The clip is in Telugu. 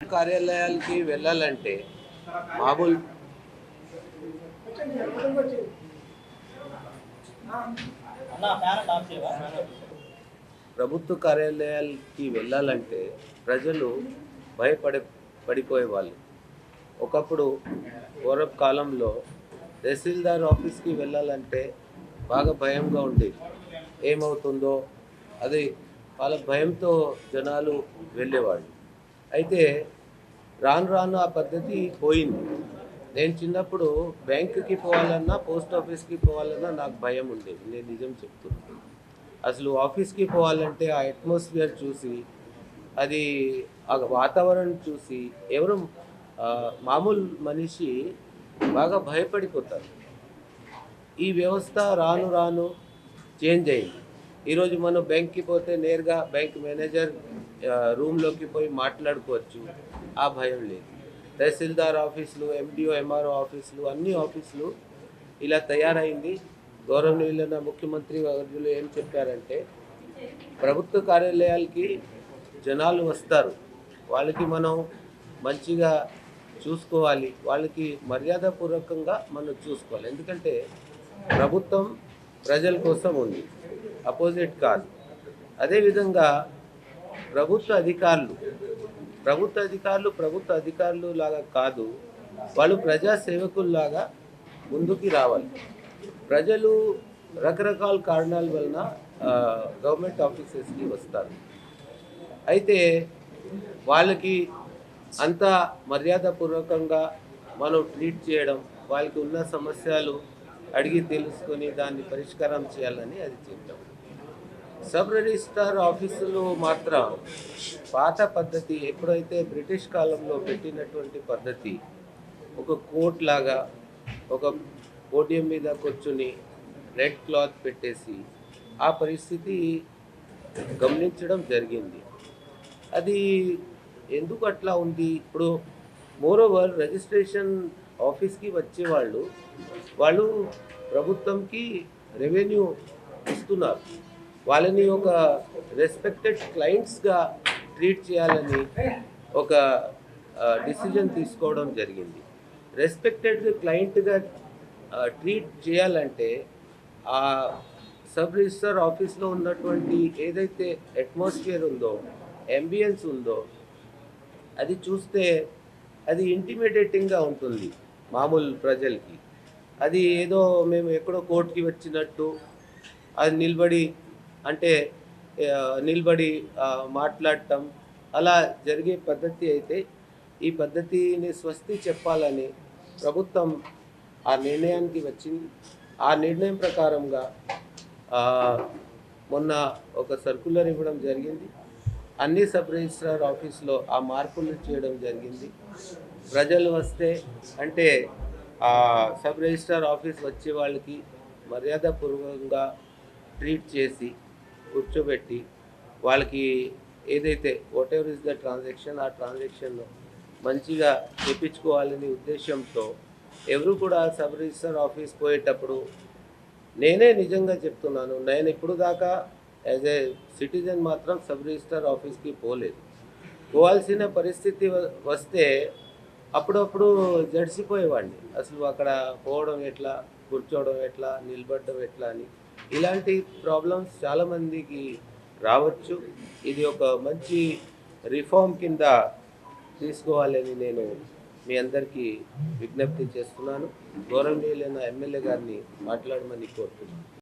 కార్యాలయాలకి వెళ్ళాలంటే మామూలు ప్రభుత్వ కార్యాలయాలకి వెళ్ళాలంటే ప్రజలు పడిపోయేవాళ్ళు. ఒకప్పుడు పూర్వపు కాలంలో తహసీల్దార్ ఆఫీస్కి వెళ్ళాలంటే బాగా భయంగా ఉండేది. ఏమవుతుందో అది వాళ్ళ భయంతో జనాలు వెళ్ళేవాళ్ళు. అయితే రాను రాను ఆ పద్ధతి పోయింది. నేను చిన్నప్పుడు బ్యాంకుకి పోవాలన్నా పోస్ట్ ఆఫీస్కి పోవాలన్నా నాకు భయం ఉండేది. నేను నిజం చెప్తున్నాను. అసలు ఆఫీస్కి పోవాలంటే ఆ అట్మాస్ఫియర్ చూసి అది ఆ వాతావరణం చూసి ఎవరు మామూలు మనిషి బాగా భయపడిపోతారు. ఈ వ్యవస్థ రాను రాను చేంజ్ అయింది. ఈరోజు మనం బ్యాంక్కి పోతే నేరుగా బ్యాంక్ మేనేజర్ రూమ్లోకి పోయి మాట్లాడుకోవచ్చు. ఆ భయం లేదు. తహసీల్దార్ ఆఫీసులు, ఎండిఓ, ఎంఆర్ఓ ఆఫీసులు, అన్ని ఆఫీసులు ఇలా తయారైంది. గౌరవనీయులైన ముఖ్యమంత్రి వర్యులు ఏం చెప్పారంటే ప్రభుత్వ కార్యాలయాలకి జనాలు వస్తారు, వాళ్ళకి మనం మంచిగా చూసుకోవాలి, వాళ్ళకి మర్యాదపూర్వకంగా మనం చూసుకోవాలి. ఎందుకంటే ప్రభుత్వం ప్రజల కోసం ఉంది, అపోజిట్ కాదు. అదేవిధంగా ప్రభుత్వ అధికారులు లాగా కాదు, వాళ్ళు ప్రజా సేవకుల్లాగా ముందుకి రావాలి. ప్రజలు రకరకాల కారణాల వలన గవర్నమెంట్ ఆఫీసెస్కి వస్తారు. అయితే వాళ్ళకి అంత మర్యాదపూర్వకంగా మనం ట్రీట్ చేయడం, వాళ్ళకి ఉన్న సమస్యలు అడిగి తెలుసుకొని దాన్ని పరిష్కారం చేయాలని అది చెప్తాం. సబ్ రిజిస్ట్రార్ ఆఫీసులో మాత్రం పాత పద్ధతి, ఎప్పుడైతే బ్రిటిష్ కాలంలో పెట్టినటువంటి పద్ధతి, ఒక కోర్ట్ లాగా ఒక పోడియం మీద కూర్చుని రెడ్ క్లాత్ పెట్టేసి ఆ పరిస్థితి గమనించడం జరిగింది. అది ఎందుకు అట్లా ఉంది? ఇప్పుడు మోరోవర్ రిజిస్ట్రేషన్ ఆఫీస్కి వచ్చేవాళ్ళు వాళ్ళు ప్రభుత్వంకి రెవెన్యూ ఇస్తున్నారు. వాళ్ళని ఒక రెస్పెక్టెడ్ క్లయింట్స్గా ట్రీట్ చేయాలని ఒక డిసిజన్ తీసుకోవడం జరిగింది. రెస్పెక్టెడ్ క్లయింట్గా ట్రీట్ చేయాలంటే ఆ సబ్ రిజిస్టర్ ఆఫీస్లో ఉన్నటువంటి ఏదైతే అట్మాస్ఫియర్ ఉందో, అంబియన్స్ ఉందో, అది చూస్తే అది ఇంటిమిడేటింగ్గా ఉంటుంది మామూలు ప్రజలకి. అది ఏదో మేము ఎక్కడో కోర్టుకి వచ్చినట్టు అది నిలబడి మాట్లాడటం అలా జరిగే పద్ధతి అయితే, ఈ పద్ధతిని స్వస్తి చెప్పాలని ప్రభుత్వం ఆ నిర్ణయానికి వచ్చింది. ఆ నిర్ణయం ప్రకారంగా మొన్న ఒక సర్క్యులర్ ఇవ్వడం జరిగింది. అన్ని సబ్ రిజిస్ట్రార్ ఆఫీస్లో ఆ మార్పులు చేయడం జరిగింది. ప్రజలు వస్తే అంటే ఆ సబ్ రిజిస్ట్రార్ ఆఫీస్ వచ్చే వాళ్ళకి మర్యాదపూర్వకంగా ట్రీట్ చేసి కూర్చోబెట్టి వాళ్ళకి ఏదైతే what ever is the transaction, ఆ ట్రాన్సాక్షన్లో మంచిగా చేయించుకోవాలనే ఉద్దేశంతో ఎవరు కూడా సబ్ రిజిస్టర్ ఆఫీస్ పోయేటప్పుడు, నేనే నిజంగా చెప్తున్నాను, నేను ఇప్పుడు దాకా యాజ్ ఏ సిటిజన్ మాత్రం సబ్ రిజిస్టర్ ఆఫీస్కి పోవాల్సిన పరిస్థితి వస్తే అప్పుడప్పుడు జడిసిపోయేవాడిని. అసలు అక్కడ పోవడం ఎట్లా, కూర్చోవడం ఎట్లా, నిలబడడం ఎట్లా అని. ఇలాంటి ప్రాబ్లమ్స్ చాలామందికి రావచ్చు. ఇది ఒక మంచి రిఫార్మ్ కింద తీసుకోవాలని నేను మీ అందరికీ విజ్ఞప్తి చేస్తున్నాను. గౌరవనీయులైన ఎమ్మెల్యే గారిని మాట్లాడమని కోరుతున్నాను.